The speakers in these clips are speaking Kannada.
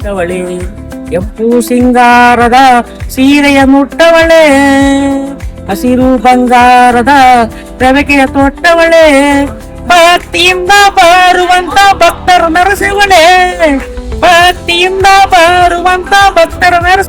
ನಿಂತವಳೆ, ಕೆಂಪು ಸಿಂಗಾರದ ಸೀರೆಯ ಮುಟ್ಟವಳೆ, ಹಸಿರು ಬಂಗಾರದ ರವಿಕೆಯ ತೊಟ್ಟವಳೆ, ಭಕ್ತಿಯಿಂದ ಬಾರುವಂತ ಭಕ್ತರ ನರಸಿವಳೆ, ಭಕ್ತಿಯಿಂದ ಬಾರುವಂತ ಭಕ್ತರ ನರಸ.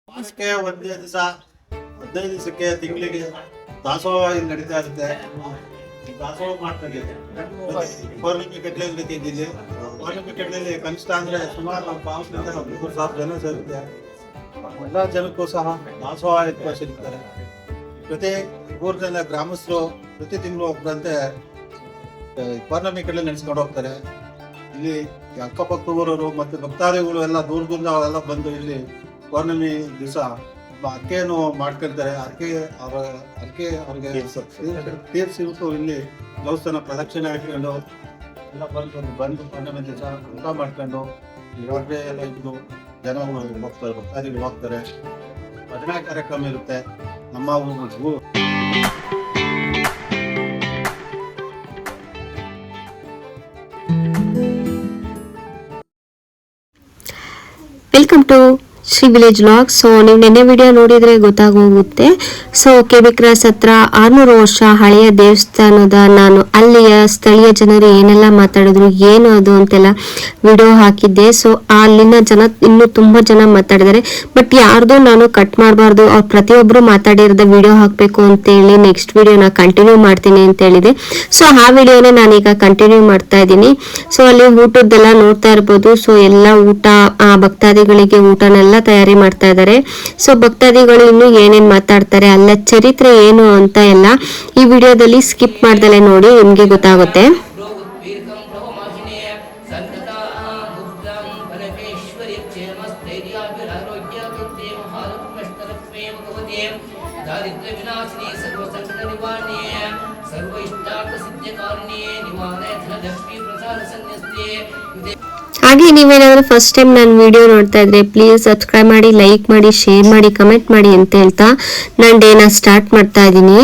ಮಾಸಕ್ಕೆ ಒಂದೇ ದಿವಸ 15 ದಿವಸಕ್ಕೆ ತಿಂಗಳಿಗೆ ದಾಸೋಹ ಇಲ್ಲಿ ನಡೀತಾ ಇರುತ್ತೆ. ದಾಸೋಹ ಮಾಡ್ತಾ ಇದ್ದೀವಿ. ಪೌರ್ಣಿಮೆ ಕಟ್ಲೆಯಲ್ಲಿ ತಿಂದಿದ್ವಿ. ಪೌರ್ಣಿಮೆ ಕಟ್ಲೆಯಲ್ಲಿ ಕನಿಷ್ಠ ಅಂದ್ರೆ ಸುಮಾರು ನಮ್ಮ ಪಾವತಿಯಿಂದ 3,000 ಜನ ಸೇರುತ್ತೆ. ಎಲ್ಲ ಜನಕ್ಕೂ ಸಹ ದಾಸೋಹ ಸಿಗ್ತಾರೆ. ಪ್ರತಿ ಊರಿನ ಗ್ರಾಮಸ್ಥರು ಪ್ರತಿ ತಿಂಗಳು ಒಬ್ಬರಂತೆ ಪೌರ್ಣಿಮೆ ಕಟ್ಲೆ ನಡೆಸ್ಕೊಂಡು ಹೋಗ್ತಾರೆ. ಇಲ್ಲಿ ಅಕ್ಕಪಕ್ಕ ಊರವರು ಮತ್ತು ಭಕ್ತಾದಿಗಳು ಎಲ್ಲ ದೂರದಿಂದ ಎಲ್ಲ ಬಂದು ಇಲ್ಲಿ ಪೌರ್ಣಮಿ ದಿವಸ ಅಕ್ಕೆಯನ್ನು ಮಾಡ್ಕೊಳ್ತಾರೆ. ಅರ್ಕೆ ಅವ್ರಿಗೆ ತೀರ್ಸಿಬಿಟ್ಟು ಇಲ್ಲಿ ದೇವಸ್ಥಾನ ಪ್ರದಕ್ಷಿಣೆ ಹಾಕೊಂಡು ಎಲ್ಲ ಬಂದು ಪೌರ್ಣಮಿ ದಿವಸ ಊಟ ಮಾಡ್ಕೊಂಡು ಹೊರಗೆ ಎಲ್ಲ ಇದ್ದು ಜನ ಹೋಗ್ತಾರೆ, ಭಕ್ತಾದಿಗಳು ಹೋಗ್ತಾರೆ. ಭಜನಾ ಕಾರ್ಯಕ್ರಮ ಇರುತ್ತೆ. ನಮ್ಮ ಊರು welcome to Shri village vlog. So ನೀವು ನೆನ್ನೆ ವಿಡಿಯೋ ನೋಡಿದ್ರೆ ಗೊತ್ತಾಗೋಗುತ್ತೆ. ಸೊ ಕೆಬಿ ಕ್ರಾಸ್ ಹತ್ರ 600 ವರ್ಷ ಹಳೆಯ ದೇವಸ್ಥಾನದ ನಾನು ಅಲ್ಲಿಯ ಸ್ಥಳೀಯ ಜನರು ಏನೆಲ್ಲ ಮಾತಾಡಿದ್ರು ಏನು ಅದು ಅಂತೆಲ್ಲ ವಿಡಿಯೋ ಹಾಕಿದ್ದೆ. ಸೊ ಅಲ್ಲಿನ ಜನ ಇನ್ನೂ ತುಂಬಾ ಜನ ಮಾತಾಡಿದ್ದಾರೆ. ಬಟ್ ಯಾರ್ದು ನಾನು ಕಟ್ ಮಾಡಬಾರ್ದು, ಅವ್ರು ಪ್ರತಿಯೊಬ್ಬರು ಮಾತಾಡಿರೋದ ವಿಡಿಯೋ ಹಾಕಬೇಕು ಅಂತೇಳಿ ನೆಕ್ಸ್ಟ್ ವಿಡಿಯೋನ ಕಂಟಿನ್ಯೂ ಮಾಡ್ತೀನಿ ಅಂತ ಹೇಳಿದೆ. ಸೊ ಆ ವಿಡಿಯೋನೇ ನಾನೀಗ ಕಂಟಿನ್ಯೂ ಮಾಡ್ತಾ ಇದ್ದೀನಿ. ಸೊ ಅಲ್ಲಿ ಊಟದ್ದೆಲ್ಲ ನೋಡ್ತಾ ಇರ್ಬೋದು. ಸೊ ಎಲ್ಲ ಊಟ ಭಕ್ತಾದಿಗಳಿಗೆ ಊಟನೆಲ್ಲ ತಯಾರಿ ಮಾಡ್ತಾ ಇದ್ದಾರೆ. ಸೊ ಭಕ್ತಾದಿಗಳು ಇನ್ನು ಏನೇನ್ ಮಾತಾಡ್ತಾರೆ, ಅಲ್ಲ ಚರಿತ್ರೆ ಏನು ಅಂತ ಎಲ್ಲ ಈ ವಿಡಿಯೋದಲ್ಲಿ ಸ್ಕಿಪ್ ಮಾಡ್ದಲೆ ನೋಡಿ, ನಿಮ್ಗೆ ಗೊತ್ತಾಗುತ್ತೆ. ಹಾಗೆ ನೀವೇನಾದ್ರೂ ಫಸ್ಟ್ ಟೈಮ್ ನಾನು ವಿಡಿಯೋ ನೋಡ್ತಾ ಇದ್ರೆ ಪ್ಲೀಸ್ ಸಬ್ಸ್ಕ್ರೈಬ್ ಮಾಡಿ, ಲೈಕ್ ಮಾಡಿ, ಶೇರ್ ಮಾಡಿ, ಕಮೆಂಟ್ ಮಾಡಿ ಅಂತ ಹೇಳ್ತಾ ನಾನು ಡೇನ ಸ್ಟಾರ್ಟ್ ಮಾಡ್ತಾ ಇದ್ದೀನಿ.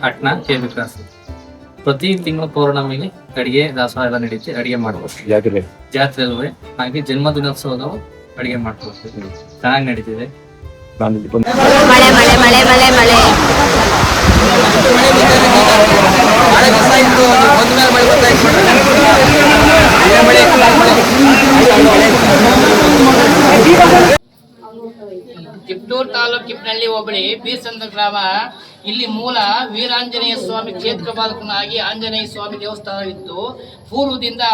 ಅಟ್ನಾ ಕೆಬಿ ಕ್ರಾಸ್ ಪ್ರತಿ ತಿಂಗಳು ಪೌರ್ಣಮಿಲಿ ಅಡಿಗೆ ದಾಸೋಹ ಎಲ್ಲ ನಡೀತಿ. ಅಡಿಗೆ ಮಾಡ್ಬೋದು ಜಾತ್ರೆ ಅಲ್ವೇ. ಹಾಗೆ ಜನ್ಮ ದಿನೋತ್ಸವದ ಅಡಿಗೆ ಮಾಡ್ಬೋದು. ಚೆನ್ನಾಗಿ ನಡೀತಿದೆ. ತಿಪ್ಟೂರು ತಾಲೂಕು ಕಿಪ್ನಳ್ಳಿ ಹೋಬಳಿ ಬೀಸಂದ್ರ ಗ್ರಾಮ ಇಲ್ಲಿ ಮೂಲ ವೀರಾಂಜನೇಯ ಸ್ವಾಮಿ ಕ್ಷೇತ್ರ ಬಾಲಕನಾಗಿ ಆಂಜನೇಯ ಸ್ವಾಮಿ ದೇವಸ್ಥಾನವಿದ್ದು ಪೂರ್ವದಿಂದ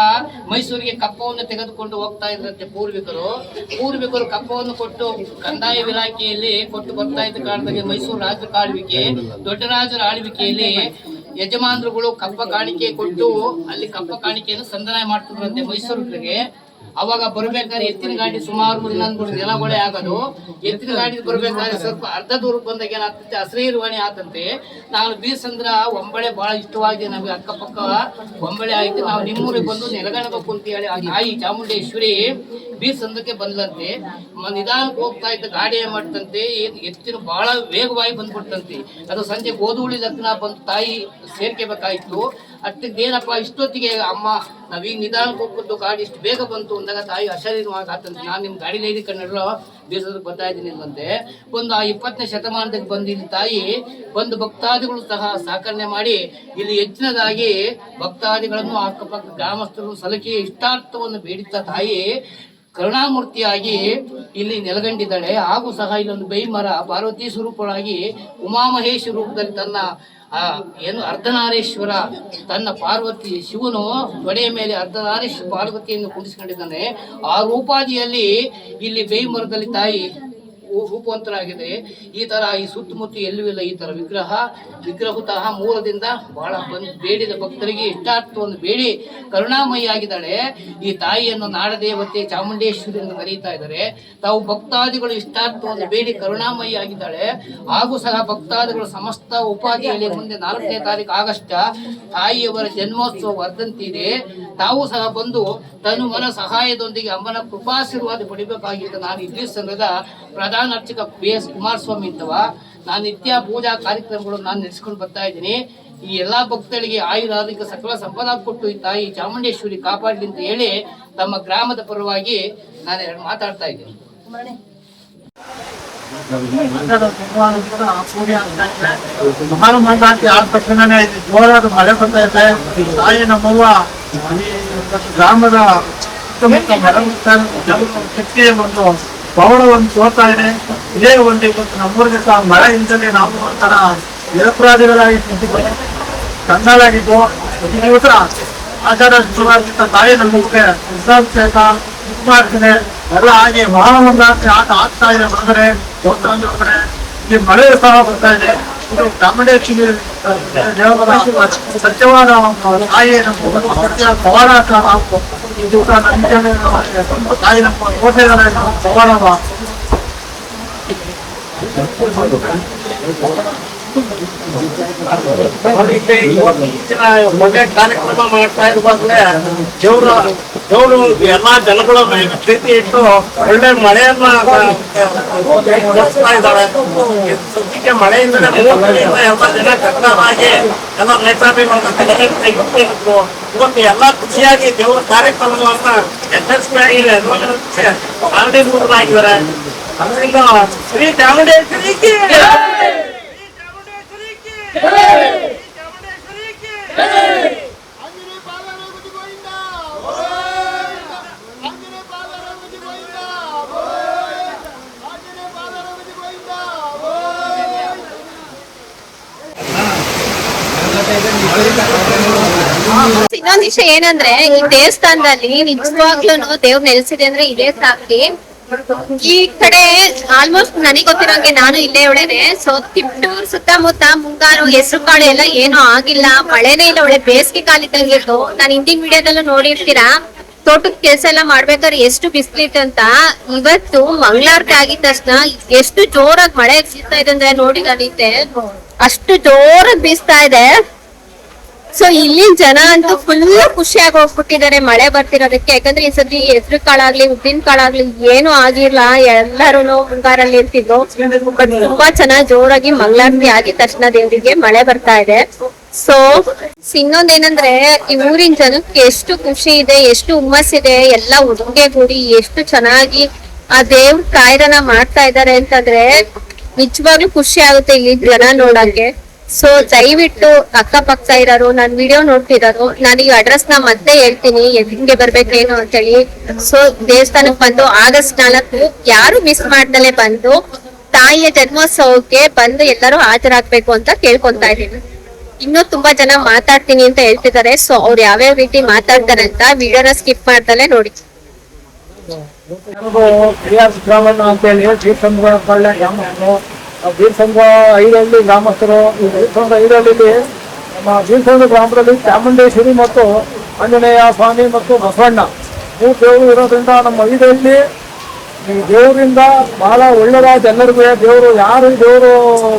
ಮೈಸೂರಿಗೆ ಕಪ್ಪವನ್ನು ತೆಗೆದುಕೊಂಡು ಹೋಗ್ತಾ ಇದ್ರಂತೆ ಪೂರ್ವಿಕರು ಕಪ್ಪವನ್ನು ಕೊಟ್ಟು ಕಂದಾಯ ಇಲಾಖೆಯಲ್ಲಿ ಕೊಟ್ಟು ಬರ್ತಾ ಇದ್ದ ಕಾರಣದಲ್ಲಿ ಮೈಸೂರು ರಾಜರ ಆಳ್ವಿಕೆ ದೊಡ್ಡ ರಾಜರ ಆಳ್ವಿಕೆಯಲ್ಲಿ ಯಜಮಾನರುಗಳು ಕಪ್ಪ ಕಾಣಿಕೆ ಕೊಟ್ಟು ಅಲ್ಲಿ ಕಪ್ಪ ಕಾಣಿಕೆಯನ್ನು ಸಂಧಾನ ಮಾಡ್ತಿದ್ರಂತೆ ಮೈಸೂರಿಗೆ. ಅವಾಗ ಬರ್ಬೇಕಾದ್ರೆ ಎತ್ತಿನ ಗಾಡಿ ಸುಮಾರು 3 ದಿನಗಳೇ ಆಗೋದು. ಎತ್ತಿನ ಗಾಡಿ ಬರ್ಬೇಕಾದ್ರೆ ಸ್ವಲ್ಪ ಅರ್ಧ ದೂರಕ್ಕೆ ಬಂದಾಗ ಏನಾಗ್ತದೆ ಹಸಿರುವಾಣಿ ಆತಂತೆ. ನಾವು ಬೀಸಂದ್ರ ಒಂಬಳೆ ಬಹಳ ಇಷ್ಟವಾಗಿದೆ ನಮಗೆ, ಅಕ್ಕಪಕ್ಕ ಒಂಬಳೆ ಆಯ್ತು. ನಾವು ನಿಮ್ಮೂರಿಗೆ ಬಂದು ನೆಲಗಣಬೇಕು ಅಂತ ಹೇಳಿ ಆ ತಾಯಿ ಚಾಮುಂಡೇಶ್ವರಿ ಬೀಸಂದ್ರಕ್ಕೆ ಬಂದ್ಲಂತೆ. ನಿಧಾನಕ್ಕೆ ಹೋಗ್ತಾ ಇದ್ದ ಗಾಡಿ ಏನ್ ಮಾಡ್ತಂತೆ, ಎತ್ತಿನ ಬಹಳ ವೇಗವಾಗಿ ಬಂದ್ಬಿಡ್ತಂತೆ. ಅದು ಸಂಜೆ ಗೋಧೂಳಿ ಲಗ್ನ ಬಂದು ತಾಯಿ ಸೇರ್ಕೋಬೇಕಾಯ್ತು. ಅಷ್ಟಕ್ಕೆ ಏನಪ್ಪ ಇಷ್ಟೊತ್ತಿಗೆ ಅಮ್ಮ ನಾವೀಗ ನಿಧಾನಕ್ಕೆ ಹೋಗ್ಬಿಟ್ಟು ಗಾಡಿ ಇಷ್ಟು ಬೇಗ ಬಂತು ಅಂದಾಗ ತಾಯಿ ಅಶರೀರವಾಗಿ ಆತಂತೆ. ನಾನು ನಿಮ್ಮ ಗಾಡಿ ಲೈದಿ ಕನ್ನಡ ಬೀಸೋದಕ್ಕೆ ಬರ್ತಾ ಇದ್ದೀನಿ ಅಂತೆ. ಒಂದು ಆ 20ನೇ ಶತಮಾನದಲ್ಲಿ ಬಂದು ಇಲ್ಲಿ ತಾಯಿ ಬಂದು ಭಕ್ತಾದಿಗಳು ಸಹ ಸಾಕಣೆ ಮಾಡಿ ಇಲ್ಲಿ ಹೆಚ್ಚಿನದಾಗಿ ಭಕ್ತಾದಿಗಳನ್ನು ಅಕ್ಕಪಕ್ಕ ಗ್ರಾಮಸ್ಥರು ಸಲಕಿ ಇಷ್ಟಾರ್ಥವನ್ನು ಬೇಡಿದ್ದ ತಾಯಿ ಕರುಣಾಮೂರ್ತಿಯಾಗಿ ಇಲ್ಲಿ ನೆಲೆಗಂಡಿದ್ದಾಳೆ. ಹಾಗೂ ಸಹ ಇಲ್ಲೊಂದು ಬೈಮರ ಪಾರ್ವತಿ ಸ್ವರೂಪಳಾಗಿ ಉಮಾಮಹೇಶ ರೂಪದಲ್ಲಿ ತನ್ನ ಏನು ಅರ್ಧನಾರೀಶ್ವರ ತನ್ನ ಪಾರ್ವತಿ ಶಿವನು ತೊಡೆಯ ಮೇಲೆ ಅರ್ಧನಾರೀಶ್ವರ ಪಾರ್ವತಿಯನ್ನು ಕುಂಡಿಸಿಕೊಂಡಿದ್ದಾನೆ. ಆ ರೂಪಾದಿಯಲ್ಲಿ ಇಲ್ಲಿ ಬೇಯಿಮರದಲ್ಲಿ ತಾಯಿ ರೂಪಾಂತರಾಗಿದೆ. ಈ ತರ ಈ ಸುತ್ತಮುತ್ತ ಎಲ್ಲೂ ಇಲ್ಲ ಈ ತರ ವಿಗ್ರಹತಃ ಮೂಲದಿಂದ ಬಹಳ ಬೇಡಿದ ಭಕ್ತರಿಗೆ ಇಷ್ಟಾರ್ಥವನ್ನು ಬೇಡಿ ಕರುಣಾಮಯಿಯಾಗಿದ್ದಾಳೆ. ಈ ತಾಯಿಯನ್ನು ನಾಡದೇವತೆ ಚಾಮುಂಡೇಶ್ವರಿ ಎಂದು ಕರೀತಾ ಇದ್ದಾರೆ. ತಾವು ಭಕ್ತಾದಿಗಳು ಇಷ್ಟಾರ್ಥವನ್ನು ಬೇಡಿ ಕರುಣಾಮಯಿಯಾಗಿದ್ದಾಳೆ. ಹಾಗೂ ಸಹ ಭಕ್ತಾದಿಗಳು ಸಮಸ್ತ ಉಪಾಧಿಯಲ್ಲಿ ಮುಂದೆ 4ನೇ ತಾರೀಕು ಆಗಸ್ಟ್ ತಾಯಿಯವರ ಜನ್ಮೋತ್ಸವ ವರ್ಧಂತಿ ಇದೆ. ತಾವು ಸಹ ಬಂದು ತನು ಮನ ಸಹಾಯದೊಂದಿಗೆ ಅಮ್ಮನ ಕೃಪಾಶೀರ್ವಾದ ಪಡಿಬೇಕಾಗಿತ್ತು. ನಾನು ಇದ್ರಿ ಸಂಘದ ಪ್ರಧಾನ ಅರ್ಚಕ BS ಕುಮಾರಸ್ವಾಮಿ ಅಂತವ. ನಾನು ನಿತ್ಯ ಪೂಜಾ ಕಾರ್ಯಕ್ರಮಗಳು ನಾನು ನಡೆಸ್ಕೊಂಡು ಬರ್ತಾ ಇದ್ದೀನಿ. ಈ ಎಲ್ಲಾ ಭಕ್ತರಿಗೆ ಆಯುರಾರೋಗ್ಯ ಸಕಲ ಸಂಪದ ಕೊಟ್ಟು ಈ ತಾಯಿ ಚಾಮುಂಡೇಶ್ವರಿ ಕಾಪಾಡಲಿ ಅಂತ ಹೇಳಿ ತಮ್ಮ ಗ್ರಾಮದ ಪರವಾಗಿ ನಾನು ಮಾತಾಡ್ತಾ ಇದ್ದೀನಿ. ಮಹಾನು ಮಂಡಾಂತಿ ಆದ ತಕ್ಷಣನೇ ಜೋರಾದ ಮಳೆ ಬರ್ತಾ ಇದೆ. ತಾಯಿ ನಮ್ಮವ್ವ ಗ್ರಾಮದ ಸುತ್ತಮುತ್ತ ಮರ ಶಕ್ತಿಯ ಒಂದು ಪೌಡವನ್ನು ತೋರ್ತಾ ಇದೆ. ಇದೇ ಒಂದು ಇವತ್ತು ನಮ್ಮೂರಿಗೆ ಸಹ ಮಳೆಯಿಂದಲೇ ನಾವು ಒಂಥರ ನಿರಪರಾಧಿಗಳಾಗಿ ಕಂಗಾಲಾಗಿದ್ದು ಇವತ್ತು ಆಚಾರ ಶುರುವಾಗಿದ್ದ ತಾಯಿ ನಮಗೆ ಮಾಡ್ತದೆ ಎಲ್ಲ ಆಗಿ ಮಹಾಮಂಡಾಂತಿ ಆಟ ಆಗ್ತಾ ಇದೆ. ಬಂದರೆ ಈ ಮಳೆ ಸಹ ಬರ್ತಾ ಇದೆ. ಇದು ಚಾಮುಂಡೇಶ್ವರಿ ದೇವರ ಸತ್ಯವಾದ ತಾಯಿ ನಮ್ಮ ಪವಾಡ ಇದು ತಾಯಿ ನಮ್ಮ ಕೋಟೆಗಳ ಪವಾಡವ ಒಳ್ಳೆ ಕಾರ್ಯಕ್ರಮ ಮಾಡ್ತಾ ಇರುವಾಗಲೇ ದೇವರು ಎಲ್ಲಾ ಜನಗಳ ಪ್ರೀತಿ ಇಟ್ಟು ಒಳ್ಳೆ ಮಳೆಯನ್ನ ಇದ್ದಾಳೆ. ಸದ್ಯಕ್ಕೆ ಮಳೆಯಿಂದಲೇ ಎಲ್ಲ ಜನ ಕಷ್ಟವಾಗಿ ಎಲ್ಲ ರೈತಾಭಿಗಳು ಇವತ್ತು ಎಲ್ಲಾ ಖುಷಿಯಾಗಿ ದೇವರ ಕಾರ್ಯಕ್ರಮಗಳನ್ನ ಯಶಸ್ವಿಯಾಗಿ ಆಗಿದ್ದಾರೆ. ಅದರಿಂದ ಶ್ರೀ ಚಾಮುಂಡೇಶ್ವರಿಗೆ ಇನ್ನೊಂದ್ ವಿಷಯ ಏನಂದ್ರೆ ಈ ದೇವಸ್ಥಾನದಲ್ಲಿ ನಿಜವಾಗ್ಲೂ ದೇವ್ರು ನೆಲೆಸಿದೆ ಅಂದ್ರೆ ಇದೇ ಸಾಕಿ. ಈ ಕಡೆ ಆಲ್ಮೋಸ್ಟ್ ನನಗೆ ಗೊತ್ತಿರೋಂಗೆ ನಾನು ಇಲ್ಲೇ ಒಳೇನೆ. ಸೊ ತಿಪ್ಟೂರ್ ಸುತ್ತಮುತ್ತ ಮುಂಗಾರು ಹೆಸರು ಕಾಳು ಎಲ್ಲ ಏನೂ ಆಗಿಲ್ಲ, ಮಳೆನೇ ಇಲ್ಲ, ಒಳ್ಳೆ ಬೇಸಿಗೆ ಕಾಲಿದ್ದಂಗಿತ್ತು. ನಾನು ಹಿಂದಿನ ವಿಡಿಯೋದಲ್ಲೂ ನೋಡಿರ್ತೀರಾ ತೋಟದ ಕೆಲಸ ಎಲ್ಲ ಮಾಡ್ಬೇಕಾದ್ರೆ ಎಷ್ಟು ಬಿಸಿಲಿತ್ತು ಅಂತ. ಇವತ್ತು ಮಂಗಳಾರತಿ ಆಗಿದ ತಕ್ಷಣ ಎಷ್ಟು ಜೋರಾಗಿ ಮಳೆ ಬೀಸ್ತಾ ಇದೆ ಅಂದ್ರೆ ನೋಡಿ ನಾನಿದ್ದೆ, ಅಷ್ಟು ಜೋರಾಗಿ ಬೀಸ್ತಾ ಇದೆ. ಸೊ ಇಲ್ಲಿನ ಜನ ಅಂತೂ ಫುಲ್ ಖುಷಿಯಾಗಿ ಹೋಗ್ಬಿಟ್ಟಿದ್ದಾರೆ ಮಳೆ ಬರ್ತಿರೋದಕ್ಕೆ. ಯಾಕಂದ್ರೆ ಈ ಸತಿ ಹೆಸರು ಕಾಳಾಗ್ಲಿ ಉದ್ದಿನ ಕಾಳಾಗ್ಲಿ ಏನು ಆಗಿರ್ಲ, ಎಲ್ಲರೂ ಮುಂಗಾರಲ್ಲಿ ಇರ್ತಿದ್ರು. ಬಟ್ ತುಂಬಾ ಚೆನ್ನಾಗಿ ಜೋರಾಗಿ ಮಂಗಳಾರತಿ ಆಗಿದ ತಕ್ಷಣ ದೇವರಿಗೆ ಮಳೆ ಬರ್ತಾ ಇದೆ. ಸೊ ಇನ್ನೊಂದೇನಂದ್ರೆ ಈ ಊರಿನ ಜನಕ್ಕೆ ಎಷ್ಟು ಖುಷಿ ಇದೆ, ಎಷ್ಟು ಹುಮ್ಮಸ್ಸಿದೆ, ಎಲ್ಲ ಉಡುಗೆಗೂಡಿ ಎಷ್ಟು ಚೆನ್ನಾಗಿ ಆ ದೇವ್ರ ಕಾಯ್ದನ ಮಾಡ್ತಾ ಇದ್ದಾರೆ ಅಂತಂದ್ರೆ ನಿಜವಾಗ್ಲೂ ಖುಷಿ ಆಗುತ್ತೆ ಇಲ್ಲಿ ಜನ ನೋಡಕ್ಕೆ. ಸೊ ದಯವಿಟ್ಟು ಅಕ್ಕಪಕ್ಕ ಇರೋರು ನಾನ್ ವಿಡಿಯೋ ನೋಡ್ತಿರೋರು, ನಾನು ಈ ಅಡ್ರೆಸ್ ನ ಮತ್ತೆ ಹೇಳ್ತೀನಿ ಹೆಂಗೆ ಬರ್ಬೇಕೇನು ಅಂತೇಳಿ. ಸೊ ದೇವಸ್ಥಾನಕ್ ಬಂದು August 4 ಯಾರು ಮಿಸ್ ಮಾಡ್ದಲೆ ಬಂದು ತಾಯಿಯ ಜನ್ಮೋತ್ಸವಕ್ಕೆ ಬಂದು ಎಲ್ಲರೂ ಹಾಜರಾಗ್ಬೇಕು ಅಂತ ಕೇಳ್ಕೊಂತಾ ಇದೀನಿ. ಇನ್ನೂ ತುಂಬಾ ಜನ ಮಾತಾಡ್ತೀನಿ ಅಂತ ಹೇಳ್ತಿದ್ದಾರೆ. ಸೊ ಅವ್ರು ಯಾವ್ಯಾವ ರೀತಿ ಮಾತಾಡ್ತಾರೆ ಅಂತ ವಿಡಿಯೋನ ಸ್ಕಿಪ್ ಮಾಡ್ದಲೆ ನೋಡಿ. ಬ್ರಾಹ್ಮಣ ಅಂತೇಳಿ ಬೀರ್ಸಂದ್ರ ಗ್ರಾಮಸ್ಥರು, ಬೀರ್ಸಂದ್ರ ಐದಹಳ್ಳಿ ಗ್ರಾಮಸ್ಥರು. ಈ ಬೀರ್ಸಂದ್ರ ಐದಹಳ್ಳಿಲಿ ನಮ್ಮ ಬೀರ್ಸಂದ್ರ ಗ್ರಾಮದಲ್ಲಿ ಚಾಮುಂಡೇಶ್ವರಿ ಮತ್ತು ಆಂಜನೇಯ ಸ್ವಾಮಿ ಮತ್ತು ಬಸವಣ್ಣ ಮೂರು ದೇವರು ಇರೋದ್ರಿಂದ ನಮ್ಮ ಐದಹಳ್ಳಿ ಈ ದೇವರಿಂದ ಬಹಳ ಒಳ್ಳೆದಾಯ್ತು ಎಲ್ಲರಿಗೂ. ದೇವರು ಯಾರು ದೇವರು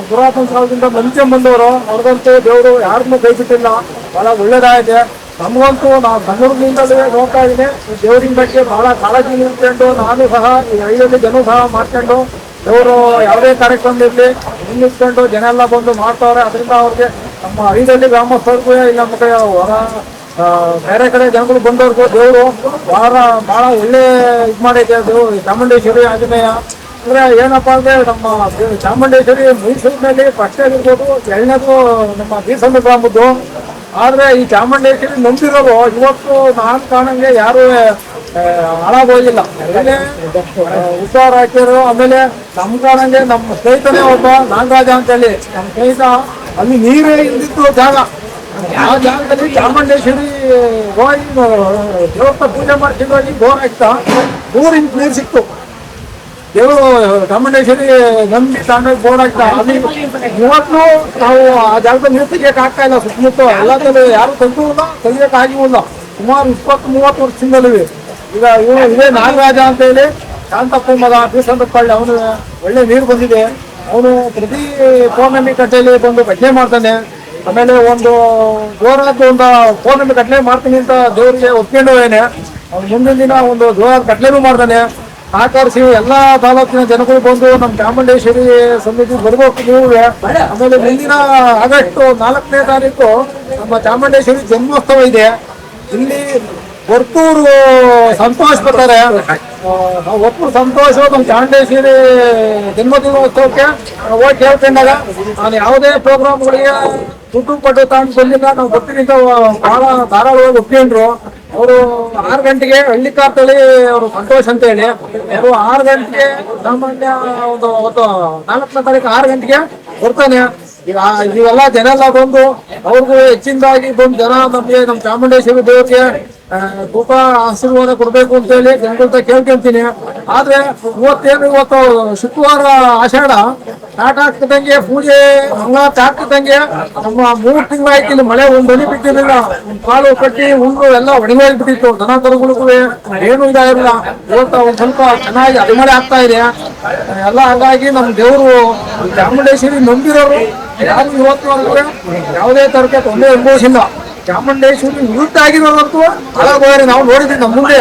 ಪುರಾತನ ಕಾಲದಿಂದ ನಂಬ್ಕೊಂಡ್ ಬಂದವರು ಅವ್ರಿಗಂತೂ ದೇವರು ಯಾರನ್ನೂ ಕೈ ಬಿಟ್ಟಿಲ್ಲ, ಬಹಳ ಒಳ್ಳೇದಾಗಿದೆ. ನಮಗಂತೂ ನಾವು ಕನ್ನಡದಿಂದಲೇ ನೋಡ್ತಾ ಇದ್ದೀನಿ. ಈ ದೇವರಿನ ಬಗ್ಗೆ ಬಹಳ ಕಾಳಜಿ ನಿಂತ್ಕೊಂಡು ನಾನು ಸಹ ಈ ಐದರಲ್ಲಿ ಜನ ಸಹ ಮಾಡ್ಕೊಂಡು ದೇವರು ಯಾವುದೇ ಕಾರ್ಯಕ್ರಮ ಇರಲಿ ನಿಲ್ಲಿಸ್ಕೊಂಡು ಜನ ಎಲ್ಲ ಬಂದು ಮಾಡ್ತಾವ್ರೆ. ಅದರಿಂದ ಅವ್ರಿಗೆ ನಮ್ಮ ಐದರಲ್ಲಿ ಗ್ರಾಮಸ್ಥರಿಗೂ ಇಲ್ಲ ಮತ್ತೆ ಹೊರ ಬೇರೆ ಕಡೆ ಜನಗಳು ಬಂದವ್ರಿಗೂ ದೇವರು ಬಹಳ ಒಳ್ಳೆ ಇದು ಮಾಡೈತೆ. ದೇವರು ಚಾಮುಂಡೇಶ್ವರಿ ಆಂಜನೇಯ ಅಂದ್ರೆ ಏನಪ್ಪಾ ಅಂದ್ರೆ ನಮ್ಮ ಚಾಮುಂಡೇಶ್ವರಿ ಮೈಸೂರಿನಲ್ಲಿ ಫಸ್ಟ್ ಇರ್ಬೋದು, ಎರಡನೇದು ನಮ್ಮ ಬೀರ್ಸಂದ್ರ ಗ್ರಾಮದ್ದು. ಆದ್ರೆ ಈ ಚಾಮುಂಡೇಶ್ವರಿ ನಂಬಿರೋರು ಇವತ್ತು ನಾನು ಕಾಣಂಗೆ ಯಾರು ಹಾಳಾಗೋಗಿಲ್ಲ, ಉತ್ಸಾಹ ಹಾಕಿದ್ರು. ಆಮೇಲೆ ನಮ್ ಕಾಣಂಗೆ ನಮ್ಮ ಸ್ನೇಹಿತನೇ ಒಬ್ಬ ನಾಗರಾಜ ಅಂತೇಳಿ ನಮ್ಮ ಸ್ನೇಹಿತ, ಅಲ್ಲಿ ನೀರೇ ಇಲ್ದಿತ್ತು ಜಾಗ, ಆ ಜಾಗದಲ್ಲಿ ಚಾಮುಂಡೇಶ್ವರಿ ಹೋಗಿ ದೇವಸ್ಥಾನ ಪೂಜೆ ಮಾಡ್ಕೊಂಡು ಹೋಗಿ ಬೋರ್ ಹಾಕ್ತಾ 3 ಇಂಚ್ ನೀರು ಸಿಕ್ತು. ದೇವರು ಚಾಮುಂಡೇಶ್ವರಿ ನಂಬಿ ತಗೊಂಡೋಗಿ ಬೋರ್ ಹಾಕ್ತಾ ಅಲ್ಲಿ ಇವತ್ತು ನಾವು ಆ ಜಾಗದಲ್ಲಿ ನೀರು ತೆಗಿಯಕ್ಕೆ ಆಗ್ತಾ ಇಲ್ಲ. ಸುತ್ತಮುತ್ತ ಎಲ್ಲದಲ್ಲೂ ಯಾರು ತಂದು ಇಲ್ಲ, ತೆಗಿಯಕ್ಕೆ ಆಗಿಲ್ಲ. ಸುಮಾರು 20-30 ವರ್ಷದಿಂದಲೂ ಈಗ ಇವನು ಇದೇ ನಾಗರಾಜ ಅಂತ ಹೇಳಿ ಶಾಂತಪ್ಪ ಮಗ ಬೀರ್ಸಂದ್ರ ಪಳ್ಳಿ, ಅವನು ಒಳ್ಳೆ ನೀರು ಬಂದಿದೆ. ಅವನು ಪ್ರತಿ ಪೌರ್ಣಮಿ ಕಟ್ಟೆಯಲ್ಲಿ ಬಂದು ಭಜನೆ ಮಾಡ್ತಾನೆ. ಆಮೇಲೆ ಒಂದು ಜೋರಾದ ಒಂದು ಪೌರ್ಣಮಿ ಕಟ್ಲೆ ಮಾಡ್ತೀನಿ ಅಂತ ದೇವರಿಗೆ ಒಪ್ಕೊಂಡು ಹೋಗೇನೆ. ಅವ್ನು ಮುಂದಿನ ದಿನ ಒಂದು ಜೋರಾದ ಕಟ್ಲೆನೂ ಮಾಡ್ತಾನೆ. ಆಕರ್ಷಿ ಎಲ್ಲಾ ತಾಲೂಕಿನ ಜನಗಳು ಬಂದು ನಮ್ಮ ಚಾಮುಂಡೇಶ್ವರಿ ಸಮಿತಿ ಬರ್ಬೇಕು ನೀವು. ಆಮೇಲೆ ಮುಂದಿನ ಆಗಸ್ಟ್ 4ನೇ ತಾರೀಕು ನಮ್ಮ ಚಾಮುಂಡೇಶ್ವರಿ ಜನ್ಮೋತ್ಸವ ಇದೆ. ಇಲ್ಲಿ ವರ್ತೂರು ಸಂತೋಷ್ ಬರ್ತಾರೆ. ಒಟ್ಟು ಸಂತೋಷ ನಮ್ಮ ಚಾಮುಂಡೇಶ್ವರಿ ಜನ್ಮದಿನೋತ್ಸವಕ್ಕೆ ಹೋಗಿ ಕೇಳ್ಕೊಂಡಾಗ ನಾನು ಯಾವುದೇ ಪ್ರೋಗ್ರಾಮ್ಗಳಿಗೆ ದುಡ್ಡು ಪಟ್ಟು ತಗೊಂಡು ಬಂದಿಲ್ಲ, ನಾವು ಬರ್ತೀನಿ ಅಂತ ಬಹಳ ಧಾರಾಳವಾಗಿ ಒಪ್ಕೊಂಡ್ರು. ಅವರು 6 ಗಂಟೆಗೆ ಹಳ್ಳಿ ಕಾರ್ತಳಿ ಅವರು ಸಂತೋಷ್ ಅಂತ ಹೇಳಿ ಅವರು 6 ಗಂಟೆಗೆ ಸಾಮಾನ್ಯ ಒಂದು 4ನೇ ತಾರೀಕು 6 ಗಂಟೆಗೆ ಬರ್ತಾನೆ. ಈಗ ನೀವೆಲ್ಲ ಜನ ಎಲ್ಲ ಬಂದು ಅವ್ರಿಗೂ ಹೆಚ್ಚಿನದಾಗಿ ಬಂದು ಜನ ನಮ್ಗೆ ನಮ್ಮ ಚಾಮುಂಡೇಶ್ವರಿ ದೇವರಿಗೆ ಧೂಪ ಆಶೀರ್ವಾದ ಕೊಡ್ಬೇಕು ಅಂತ ಹೇಳಿ ಜನಗಳ್ತ ಕೇಳ್ಕೊಂತೀನಿ. ಆದ್ರೆ ಇವತ್ತು ಶುಕ್ರವಾರ ಆಷಾಢ ಸ್ಟಾರ್ಟ್ ಆಗ್ತಿದ್ದಂಗೆ ಪೂಜೆ ಮಂಗಳಾರತಿ ಆಗ್ತಿದ್ದಂಗೆ ನಮ್ಮ 3 ತಿಂಗಳಾಯ್ತು ಇಲ್ಲಿ ಮಳೆ ಒಂದು ಹನಿ ಬಿದ್ದಿರಲಿಲ್ಲ. ಕಾಲು ಕಟ್ಟಿ ಹುಲ್ಲು ಎಲ್ಲ ಒಣಗೋಗ್ಬಿಟ್ಟಿತ್ತು. ದನ ಕರುಗಳಿಗೂ ಏನು ಇದಾಗಿರಲಿಲ್ಲ. ಇವತ್ತು ಒಂದ್ ಸ್ವಲ್ಪ ಚೆನ್ನಾಗಿ ಅಡಿಮಳೆ ಆಗ್ತಾ ಇದೆ ಎಲ್ಲ. ಹಾಗಾಗಿ ನಮ್ಮ ದೇವರು ಚಾಮುಂಡೇಶ್ವರಿ ನಂಬಿರೋರು ಯಾರು ಇವತ್ತು ಯಾವುದೇ ತರಕ್ಕೆ ತೊಂದರೆ ಅನುಭವಿಸಿಲ್ಲ. ಚಾಮುಂಡೇಶ್ವರಿ ವಿರುದ್ಧ ಆಗಿರೋದಂತೂ ಹಾಳಾಗೋರಿ ನಾವು ನೋಡಿದ್ವಿ ನಮ್ಮ ಮುಂದೆ.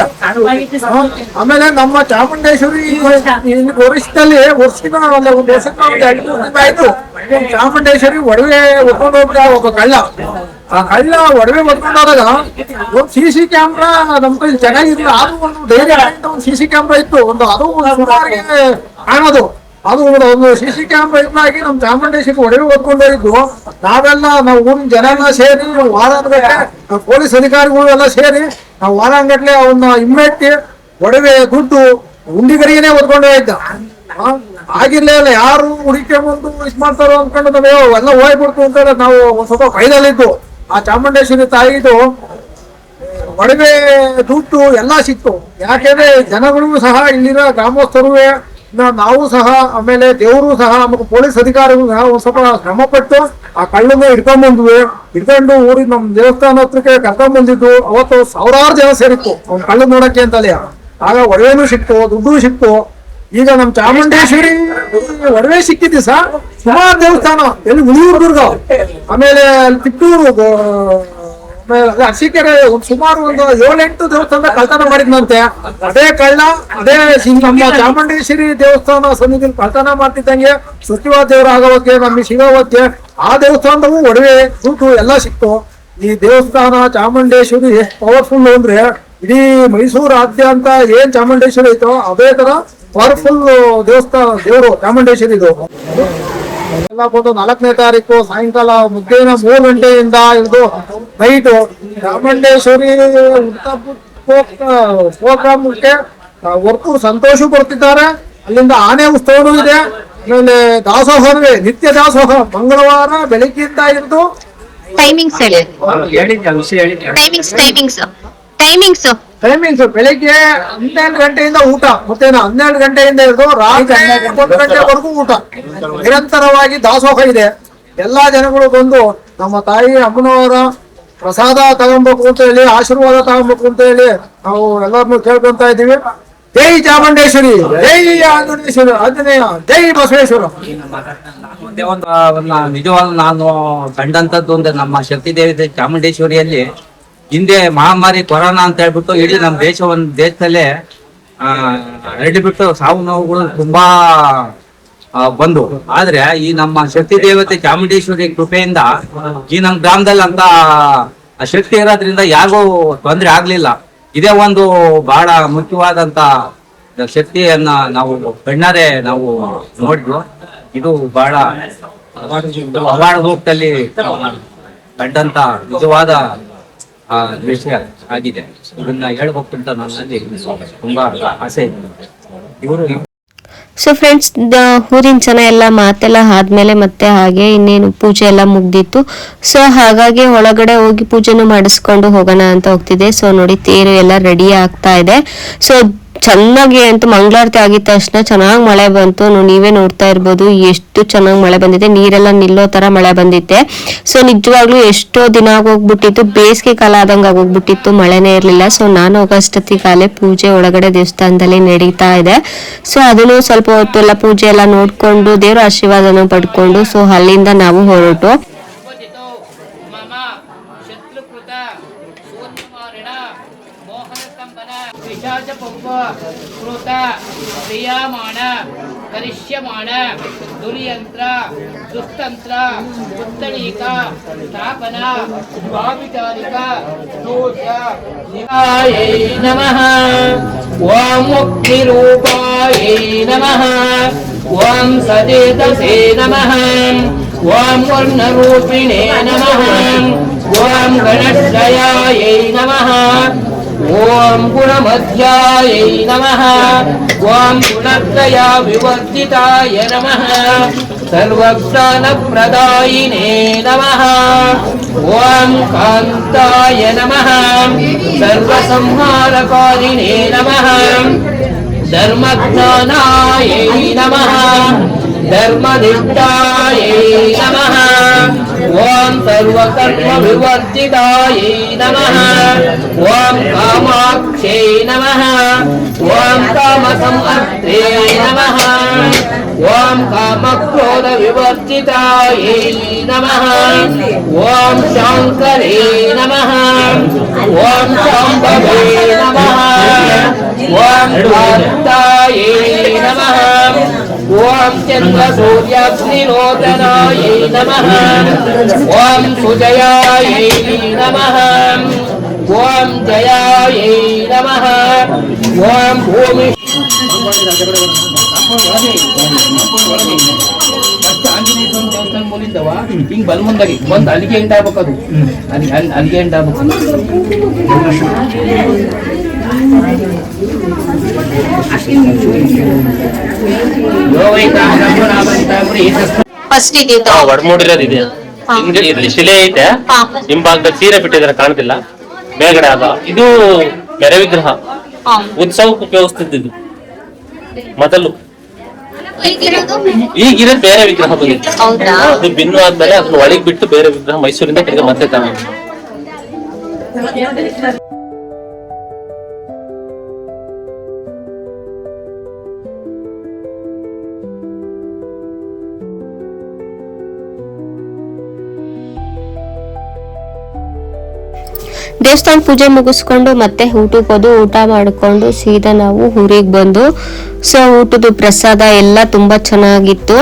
ಆಮೇಲೆ ನಮ್ಮ ಚಾಮುಂಡೇಶ್ವರಿ ವರ್ಷದಲ್ಲಿ ವರ್ಷದ ಒಂದು ವರ್ಷಕ್ಕೆ 2-3 ದಿನ ಆಯ್ತು ಚಾಮುಂಡೇಶ್ವರಿ ಒಡವೆ ಹೊತ್ಕೊಂಡು ಹೋಗ್ತಾ ಒಬ್ಬ ಕಳ್ಳ. ಆ ಕಳ್ಳ ಒಡವೆ ಹೊತ್ಕೊಂಡಾಗ ಒಂದು CC ಕ್ಯಾಮ್ರಾ ನಮ್ಮ ಕೈ ಚೆನ್ನಾಗಿರ್ಲಿಲ್ಲ. ಅದು ಒಂದು ಧೈರ್ಯ ಒಂದು CC ಕ್ಯಾಮ್ರಾ ಇತ್ತು. ಅದು ಸುಮಾರಿಗೆ ಕಾಣೋದು. ಅದು ಒಂದು CC ಕ್ಯಾಮ್ರಾ ಇದಾಗಿ ನಮ್ಮ ಚಾಮುಂಡೇಶ್ವರಿ ಒಡವೆ ಹೊತ್ಕೊಂಡು ಹೋಗಿದ್ದು. ನಾವು ಊರಿನ ಜನ ಎಲ್ಲ ಸೇರಿ ವಾರಾಂಗಟ್ಲೆ ಪೊಲೀಸ್ ಅಧಿಕಾರಿಗಳು ಎಲ್ಲ ಸೇರಿ ನಾವು ವಾರಾಂಗಟ್ಲೆ ಅವನ್ನ ಹಿಮ್ಮೆಟ್ಟಿ ಒಡವೆ ದುಡ್ಡು ಉಂಡಿಗರಿಗೆನೆ ಹೊತ್ಕೊಂಡು ಹೋಗಿದ್ದ. ಆಗಿರ್ಲೇ ಇಲ್ಲ, ಯಾರು ಹುಡುಕೊಂಡ್ಬಂದು ಇದ್ ಮಾಡ್ತಾರೋ ಅನ್ಕೊಂಡು ನಾವು ಎಲ್ಲ ಹೋಗ್ಬಿಡ್ತು ಅಂತ ನಾವು ಒಂದ್ ಸ್ವಲ್ಪ ಕೈದಲ್ಲಿದ್ದು. ಆ ಚಾಮುಂಡೇಶ್ವರಿ ತಾಯಿದು ಒಡವೆ ದುಡ್ಡು ಎಲ್ಲ ಸಿಕ್ತು. ಯಾಕೆಂದ್ರೆ ಜನಗಳಿಗೂ ಸಹ ಇಲ್ಲಿರೋ ಗ್ರಾಮಸ್ಥರು ನಾವು ಸಹ ಆಮೇಲೆ ದೇವರು ಸಹ ನಮಗೆ ಪೊಲೀಸ್ ಅಧಿಕಾರಿಗಳು ಸಹ ಒಂದ್ ಸ್ವಲ್ಪ ಶ್ರಮ ಪಟ್ಟು ಆ ಕಳ್ಳನ್ನ ಹಿಡ್ಕೊಂಡು ಊರಿಗೆ ನಮ್ಮ ದೇವಸ್ಥಾನ ಹತ್ರಕ್ಕೆ ಕರ್ಕೊಂಡ್ ಬಂದಿದ್ದು. ಅವತ್ತು 1000 ಜನ ಸೇರಿತ್ತು ಅವ್ನ ಕಳ್ಳ ನೋಡಕ್ಕೆ ಅಂತಲೇ. ಆಗ ಒಡವೆನೂ ಸಿಕ್ತು, ದುಡ್ಡು ಸಿಕ್ತು. ಈಗ ನಮ್ಮ ಚಾಮುಂಡೇಶ್ವರಿ ಒಡವೆ ಸಿಕ್ಕಿದ್ದಿ ಸಹ ಸುಮಾರು ದೇವಸ್ಥಾನ ಎಲ್ಲಿ ಉಳಿಯೂರು ದುರ್ಗ, ಆಮೇಲೆ ತಿಪ್ಪೂರು, ಅರಸೀಕೆರೆ ಸುಮಾರು ಒಂದು 7-8 ದೇವಸ್ಥಾನ ಕಳ್ತನ ಮಾಡಿದ್ನಂತೆ. ಅದೇ ಕಳ್ಳ ಅದೇ ನಮ್ಮ ಚಾಮುಂಡೇಶ್ವರಿ ದೇವಸ್ಥಾನ ಸನ್ನಿಧಿ ಕಳ್ತನ ಮಾಡ್ತಿದ್ದಂಗೆ ಸಚಿವ ದೇವರ ಆಗೋಕ್ಕೆ ನಮಗೆ ಸಿಗೋವಕ್ಕೆ ಆ ದೇವಸ್ಥಾನದವು ಒಡವೆ ದುಡ್ಡು ಎಲ್ಲ ಸಿಕ್ತು. ಈ ದೇವಸ್ಥಾನ ಚಾಮುಂಡೇಶ್ವರಿ ಎಷ್ಟು ಪವರ್ಫುಲ್ ಅಂದ್ರೆ ಇಡೀ ಮೈಸೂರಾದ್ಯಂತ ಏನ್ ಚಾಮುಂಡೇಶ್ವರಿ ಐತೋ ಅದೇ ತರ ಪವರ್ಫುಲ್ ದೇವಸ್ಥಾನ ದೇವರು ಚಾಮುಂಡೇಶ್ವರಿದು. ಎಲ್ಲ ಬಂದು 4ನೇ ತಾರೀಕು ಸಾಯಂಕಾಲ ಮುದ್ದೇನ 3 ಗಂಟೆಯಿಂದ ಹಿಡಿದು ನೈಟು ಚಾಮುಂಡೇಶ್ವರಿ ಪ್ರೋಗ್ರಾಮ್ಗೆ ವರ್ತೂರು ಸಂತೋಷ ಬರ್ತಿದ್ದಾರೆ. ಅಲ್ಲಿಂದ ಆನೆ ಉತ್ಸವನೂ ಇದೆ. ಆಮೇಲೆ ದಾಸೋಹವೇ ನಿತ್ಯ ದಾಸೋಹ ಮಂಗಳವಾರ ಬೆಳಿಗ್ಗೆಯಿಂದ ಹಿಡಿದು ಟೈಮಿಂಗ್ಸ್ ಹೇಳಿ. ಟೈಮಿಂಗ್ಸ್ ಟೈಮಿಂಗ್ಸ್ ಬೆಳಿಗ್ಗೆ 12 ಗಂಟೆಯಿಂದ ಊಟ, ಮತ್ತೆ 12 ಗಂಟೆಯಿಂದ ಹಿಡಿದು ರಾತ್ರಿ 1 ಗಂಟೆವರೆಗೂ ಊಟ. ನಿರಂತರವಾಗಿ ದಾಸೋಹ ಇದೆ. ಎಲ್ಲಾ ಜನಗಳು ಬಂದು ನಮ್ಮ ತಾಯಿ ಅಮ್ಮನವರ ಪ್ರಸಾದ ತಗೊಬೇಕು ಅಂತ ಹೇಳಿ, ಆಶೀರ್ವಾದ ತಗೊಬೇಕು ಅಂತ ಹೇಳಿ ನಾವು ಎಲ್ಲರನ್ನು ಕೇಳ್ಕೊಂತ ಇದ್ದೀವಿ. ಜೈ ಚಾಮುಂಡೇಶ್ವರಿ, ಜೈ ಆಂಜನೇಯ, ಜೈ ಬಸವೇಶ್ವರ. ಮುಂದೆ ನಿಜವಾದ ನಾನು ಕಂಡಂತದ್ದು ಒಂದು ನಮ್ಮ ಶಕ್ತಿ ದೇವತೆ ಚಾಮುಂಡೇಶ್ವರಿಯಲ್ಲಿ ಹಿಂದೆ ಮಹಾಮಾರಿ ಕೊರೋನಾ ಅಂತ ಹೇಳ್ಬಿಟ್ಟು ಇಡೀ ನಮ್ಮ ದೇಶದಲ್ಲೇ ಹರಡಿಬಿಟ್ಟು ಸಾವು ನೋವುಗಳು ತುಂಬಾ ಬಂದು. ಆದ್ರೆ ಈ ನಮ್ಮ ಶಕ್ತಿ ದೇವತೆ ಚಾಮುಂಡೇಶ್ವರಿ ಕೃಪೆಯಿಂದ ಈ ನಮ್ಮ ಗ್ರಾಮದಲ್ಲಿ ಅಂತ ಶಕ್ತಿ ಇರೋದ್ರಿಂದ ಯಾರಿಗೂ ತೊಂದರೆ ಆಗ್ಲಿಲ್ಲ. ಇದೇ ಒಂದು ಬಹಳ ಮುಖ್ಯವಾದಂತ ಶಕ್ತಿಯನ್ನ ನಾವು ಕಣ್ಣಾರೆ ನಾವು ನೋಡಿದ್ವು. ಇದು ಬಹಳ ಅವಾರ್ಡ್ ರೂಪದಲ್ಲಿ ಕಂಡಂತ ನಿಜವಾದ ವಿಷಯ ಆಗಿದೆ. ಇದನ್ನ ಹೇಳ್ಬೇಕು ಅಂತ ನನ್ನಲ್ಲಿ ತುಂಬಾ ಆಸೆ ಇದೆ. ಇವರು ಸೊ ಫ್ರೆಂಡ್ಸ್, ಊರಿನ ಜನ ಎಲ್ಲ ಮಾತೆಲ್ಲ ಆದ್ಮೇಲೆ ಮತ್ತೆ ಹಾಗೆ ಇನ್ನೇನು ಪೂಜೆ ಎಲ್ಲ ಮುಗ್ದಿತ್ತು. ಸೊ ಹಾಗಾಗಿ ಒಳಗಡೆ ಹೋಗಿ ಪೂಜೆನೂ ಮಾಡಿಸ್ಕೊಂಡು ಹೋಗೋಣ ಅಂತ ಹೋಗ್ತಿದೆ. ಸೊ ನೋಡಿ, ತೇರು ಎಲ್ಲ ರೆಡಿ ಆಗ್ತಾ ಇದೆ. ಸೊ ಚೆನ್ನಾಗಿ ಅಂತೂ ಮಂಗಳಾರತಿ ಆಗಿದ ತಕ್ಷಣ ಚೆನ್ನಾಗಿ ಮಳೆ ಬಂತು. ನೀವೇ ನೋಡ್ತಾ ಇರ್ಬೋದು ಎಷ್ಟು ಚೆನ್ನಾಗಿ ಮಳೆ ಬಂದಿದೆ. ನೀರೆಲ್ಲ ನಿಲ್ಲೋ ತರ ಮಳೆ ಬಂದಿತ್ತೆ. ಸೊ ನಿಜವಾಗ್ಲೂ ಎಷ್ಟೋ ದಿನ ಆಗೋಗ್ಬಿಟ್ಟಿತ್ತು, ಬೇಸಿಗೆ ಕಾಲ ಆದಂಗೆ ಆಗೋಗ್ಬಿಟ್ಟಿತ್ತು, ಮಳೆನೇ ಇರಲಿಲ್ಲ. ಸೊ ನಾನು ಹೋಗೋಷ್ಟೊತ್ತಿಗಾಲೇ ಪೂಜೆ ಒಳಗಡೆ ದೇವಸ್ಥಾನದಲ್ಲಿ ನಡೀತಾ ಇದೆ. ಸೊ ಅದನ್ನು ಸ್ವಲ್ಪ ಹೊತ್ತೆಲ್ಲ ಪೂಜೆ ಎಲ್ಲ ನೋಡ್ಕೊಂಡು ದೇವರ ಆಶೀರ್ವಾದನ ಪಡ್ಕೊಂಡು ಸೊ ಅಲ್ಲಿಂದ ನಾವು ಹೊರಟು. ಕೃತ ಕ್ರಿಯಮಾಣ ಕರಿಷ್ಯಮಾಣ ದುರ್ಯಂತ್ರ ದುಸ್ತಂತ್ರ ಉತ್ತಳೀಕ ಸ್ಥಾಪನ ಸ್ವಾಮಿಚಾರಿಕ ದೋಷ ನಿವಾಯೈ ನಮಃ. ಓಂ ಮುಕ್ತಿರೂಪಾಯೈ ನಮಃ. ಓಂ ಸದೇತಸೇ ನಮಃ. ಓಂ ವರ್ಣರೂಪಿಣೇ ನಮಃ. ಓಂ ಗಣಶ್ರಯಾಯೈ ನಮಃ. ಓಂ ಗುಣಮಧ್ಯಾಯೈ ನಮಃ. ಓಂ ಗುಣತ್ರಯ ವಿವರ್ಜಿತಾಯ ನಮಃ. ಸರ್ವಜ್ಞಾನಪ್ರದಾಯಿನೇ ನಮಃ. ಓಂ ಕಾಂತಾಯ ನಮಃ. ಸರ್ವಸಂಹಾರಕಾರಿಣೇ ನಮಃ. ಧರ್ಮಜ್ಞಾನಾಯೈ ನಮಃ. ಧರ್ಮನಿಷ್ಠಾಯೈ ನಮಃ. ಓಂ ಸರ್ವಕರ್ಮ ವಿವರ್ಜಿತಾಯೈ ನಮಃ. ಓಂ ಕಾಮಾಕ್ಷೈ ನಮಃ. ಓಂ ಕಾಮಸಂಹರ್ತ್ರೇ ನಮಃ. ಓಂ ಕಾಮಕ್ರೋಧ ವಿವರ್ಜಿತಾಯೈ ನಮಃ. ಓಂ ಶಾಂಕರೇ ನಮಃ. ಓಂ ಶಾಂಭವೇ ನಮಃ. ಓಂ ಕಾಂತಾಯೈ ನಮಃ. ಓಂ ಚಂದ್ರ ಸೂರ್ಯಾಗ್ನಿರೋಧನಾಯೈ ನಮಃ. ಓಂ ಸುಜಯಾಯೈ ನಮಃ. ಓಂ ಜಯಾಯೈ ನಮಃ. ಓಂ ಭೂಮಿ ಆಂಜನೇಯ ಸ್ವಾಮಿ ದೇವಸ್ಥಾನ ಬೋಲಿದ್ದವ ಹಿಂಗ್ ಬಂದ್ ಮುಂದಾಗಿ ಬಂದ್ ಅಲ್ಲಿಗೆ ಎಂಟ್ ಆಗ್ಬೇಕು. ಅದು ಅಲ್ಲಿಗೆ ಎಂಟ್ ಆಗ್ಬೇಕು. ಫಸ್ಟ್ ಇದೆ ಒಡಮೂಡಿರೋದಿದೆ. ಇಲ್ಲಿ ಶಿಲೆ ಐತೆ, ಹಿಂಭಾಗದ ಸೀರೆ ಬಿಟ್ಟಿದ್ದಾರೆ, ಕಾಣುದಿಲ್ಲ. ಮೇಲ್ಗಡೆ ಅದ ಇದು ಬೇರೆ ವಿಗ್ರಹ, ಉತ್ಸವಕ್ಕೆ ಉಪಯೋಗಿಸ್ತಿದ್ದು ಮೊದಲು. ಈಗಿರೋದು ಬೇರೆ ವಿಗ್ರಹ ಬಂದಿತ್ತು. ಅದು ಭಿನ್ನ ಆದ್ಮೇಲೆ ಅದನ್ನ ಒಳಗೆ ಬಿಟ್ಟು ಬೇರೆ ವಿಗ್ರಹ ಮೈಸೂರಿಂದ ತಿರ್ಗಿ ಮತ್ತೆ ತಗೊಂಡು. ದೇವಸ್ಥಾನ ಪೂಜೆ ಮುಗಿಸ್ಕೊಂಡು ಮತ್ತೆ ಊಟಕ್ಕೆ ಹೋದು ಊಟ ಮಾಡಿಕೊಂಡು ಸೀದಾ ನಾವು ಊರಿಗೆ ಬಂದು ಸೊ ಊಟದ ಪ್ರಸಾದ ಎಲ್ಲ ತುಂಬಾ ಚೆನ್ನಾಗಿತ್ತು.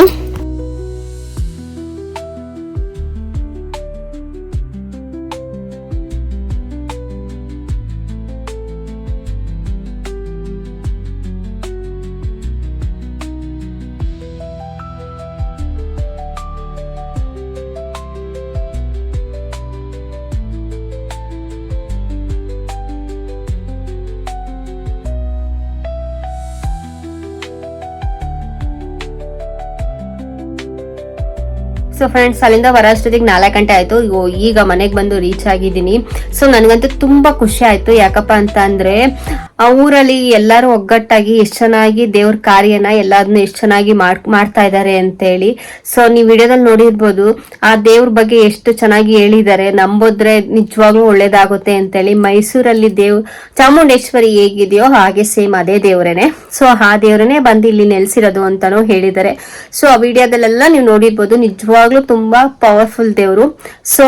ಸೊ ಫ್ರೆಂಡ್ಸ್, ಅಲ್ಲಿಂದ ಬರೋಷ್ಟೊತ್ತಿಗೆ 4 ಗಂಟೆ ಆಯ್ತು. ಈಗ ಮನೆಗೆ ಬಂದು ರೀಚ್ ಆಗಿದ್ದೀನಿ. ಸೊ ನನಗಂತೂ ತುಂಬಾ ಖುಷಿ ಆಯ್ತು. ಯಾಕಪ್ಪ ಅಂತ ಅಂದ್ರೆ ಆ ಊರಲ್ಲಿ ಎಲ್ಲರೂ ಒಗ್ಗಟ್ಟಾಗಿ ಎಷ್ಟು ಚೆನ್ನಾಗಿ ದೇವ್ರ ಕಾರ್ಯನ ಎಲ್ಲಾದ್ನೂ ಎಷ್ಟು ಚೆನ್ನಾಗಿ ಮಾಡ್ತಾ ಇದ್ದಾರೆ ಅಂತೇಳಿ. ಸೊ ನೀವು ವಿಡಿಯೋದಲ್ಲಿ ನೋಡಿರ್ಬೋದು ಆ ದೇವ್ರ ಬಗ್ಗೆ ಎಷ್ಟು ಚೆನ್ನಾಗಿ ಹೇಳಿದ್ದಾರೆ. ನಂಬೋದ್ರೆ ನಿಜವಾಗ್ಲೂ ಒಳ್ಳೇದಾಗುತ್ತೆ ಅಂತೇಳಿ. ಮೈಸೂರಲ್ಲಿ ಚಾಮುಂಡೇಶ್ವರಿ ಹೇಗಿದೆಯೋ ಹಾಗೆ ಸೇಮ್ ಅದೇ ದೇವ್ರೇನೆ. ಸೊ ಆ ದೇವ್ರನೇ ಬಂದು ಇಲ್ಲಿ ನೆಲೆಸಿರೋದು ಅಂತಾನು ಹೇಳಿದ್ದಾರೆ. ಸೊ ಆ ವಿಡಿಯೋದಲ್ಲೆಲ್ಲ ನೀವು ನೋಡಿರ್ಬೋದು. ನಿಜವಾಗ್ಲೂ ತುಂಬಾ ಪವರ್ಫುಲ್ ದೇವ್ರು. ಸೊ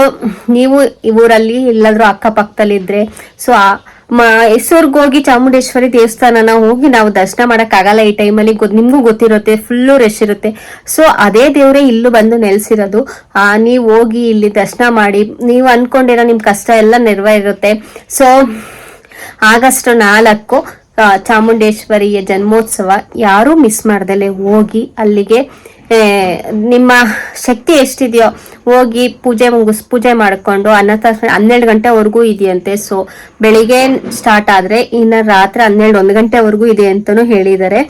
ನೀವು ಈ ಊರಲ್ಲಿ ಎಲ್ಲಾದ್ರೂ ಅಕ್ಕಪಕ್ಕದಲ್ಲಿದ್ರೆ ಸೊ ಮೈಸೂರ್ಗೆ ಹೋಗಿ ಚಾಮುಂಡೇಶ್ವರಿ ದೇವಸ್ಥಾನನ ಹೋಗಿ ನಾವು ದರ್ಶನ ಮಾಡಕ್ ಆಗಲ್ಲ ಈ ಟೈಮಲ್ಲಿ. ನಿಮ್ಗೂ ಗೊತ್ತಿರುತ್ತೆ, ಫುಲ್ಲು ರಶ್ ಇರುತ್ತೆ. ಸೊ ಅದೇ ದೇವ್ರೆ ಇಲ್ಲೂ ಬಂದು ನೆಲೆಸಿರೋದು. ನೀವು ಹೋಗಿ ಇಲ್ಲಿ ದರ್ಶನ ಮಾಡಿ ನೀವು ಅನ್ಕೊಂಡಿರೋ ನಿಮ್ ಕಷ್ಟ ಎಲ್ಲ ನೆರವೇರುತ್ತೆ. So August 4 ಚಾಮುಂಡೇಶ್ವರಿಯ ಜನ್ಮೋತ್ಸವ. ಯಾರೂ ಮಿಸ್ ಮಾಡ್ದಲೆ ಹೋಗಿ ಅಲ್ಲಿಗೆ ನಿಮ್ಮ ಶಕ್ತಿ ಎಷ್ಟಿದೆಯೋ ಹೋಗಿ ಪೂಜೆ ಮಾಡ್ಕೊಂಡು ಅನ್ನದಾಸೋಹ 12 ಗಂಟೆವರೆಗೂ ಇದೆಯಂತೆ. ಸೊ ಬೆಳಿಗ್ಗೆ ಸ್ಟಾರ್ಟ್ ಆದ್ರೆ ಇನ್ನು ರಾತ್ರಿ 1 ಗಂಟೆವರೆಗೂ ಇದೆ ಅಂತಾನು ಹೇಳಿದ್ದಾರೆ.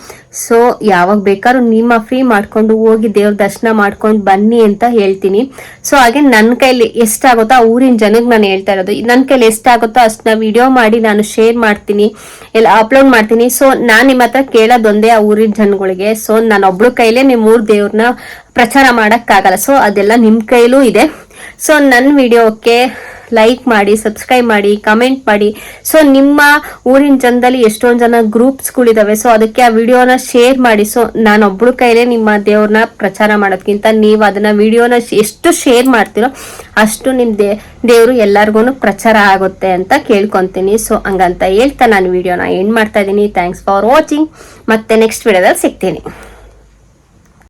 ಸೊ ಯಾವಾಗ ಬೇಕಾದ್ರೂ ನಿಮ್ಮ ಫ್ರೀ ಮಾಡ್ಕೊಂಡು ಹೋಗಿ ದೇವ್ರ ದರ್ಶನ ಮಾಡ್ಕೊಂಡು ಬನ್ನಿ ಅಂತ ಹೇಳ್ತೀನಿ. ಸೊ ಹಾಗೆ ನನ್ನ ಕೈಲಿ ಎಷ್ಟಾಗುತ್ತೋ ಆ ಊರಿನ ಜನಕ್ಕೆ ನಾನು ಹೇಳ್ತಾ ಇರೋದು, ನನ್ನ ಕೈಲಿ ಎಷ್ಟಾಗುತ್ತೋ ಅಷ್ಟನ್ನ ವಿಡಿಯೋ ಮಾಡಿ ನಾನು ಶೇರ್ ಮಾಡ್ತೀನಿ, ಎಲ್ಲ ಅಪ್ಲೋಡ್ ಮಾಡ್ತೀನಿ. ಸೊ ನಾನ್ ನಿಮ್ಮ ಹತ್ರ ಕೇಳೋದೊಂದೇ ಆ ಊರಿನ ಜನಗಳಿಗೆ. ಸೊ ನಾನು ಒಬ್ಳು ಕೈಲೇ ನಿಮ್ಮ ಊರ್ ದೇವ್ರನ್ನ ಪ್ರಚಾರ ಮಾಡಕ್ಕಾಗಲ್ಲ. ಸೊ ಅದೆಲ್ಲ ನಿಮ್ ಕೈಲೂ ಇದೆ. ಸೊ ನನ್ನ ವಿಡಿಯೋಕ್ಕೆ ಲೈಕ್ ಮಾಡಿ, ಸಬ್ಸ್ಕ್ರೈಬ್ ಮಾಡಿ, ಕಮೆಂಟ್ ಮಾಡಿ. ಸೊ ನಿಮ್ಮ ಊರಿನ ಜನದಲ್ಲಿ ಎಷ್ಟೊಂದು ಜನ ಗ್ರೂಪ್ಸ್ಗಳಿದಾವೆ. ಸೊ ಅದಕ್ಕೆ ಆ ವಿಡಿಯೋನ ಶೇರ್ ಮಾಡಿ. ಸೊ ನಾನೊಬ್ಳು ಕೈಲೇ ನಿಮ್ಮ ದೇವ್ರನ್ನ ಪ್ರಚಾರ ಮಾಡೋದ್ಕಿಂತ ನೀವು ಅದನ್ನ ವಿಡಿಯೋನ ಎಷ್ಟು ಶೇರ್ ಮಾಡ್ತೀರೋ ಅಷ್ಟು ನಿಮ್ ದೇವ್ರು ಎಲ್ಲಾರ್ಗು ಪ್ರಚಾರ ಆಗುತ್ತೆ ಅಂತ ಕೇಳ್ಕೊಂತೀನಿ. ಸೊ ಹಂಗಂತ ಹೇಳ್ತಾ ನಾನು ವಿಡಿಯೋನ ಎಂಡ್ ಮಾಡ್ತಾ ಇದ್ದೀನಿ. Thanks for watching. ಮತ್ತೆ ನೆಕ್ಸ್ಟ್ ವಿಡಿಯೋದಲ್ಲಿ ಸಿಗ್ತೀನಿ.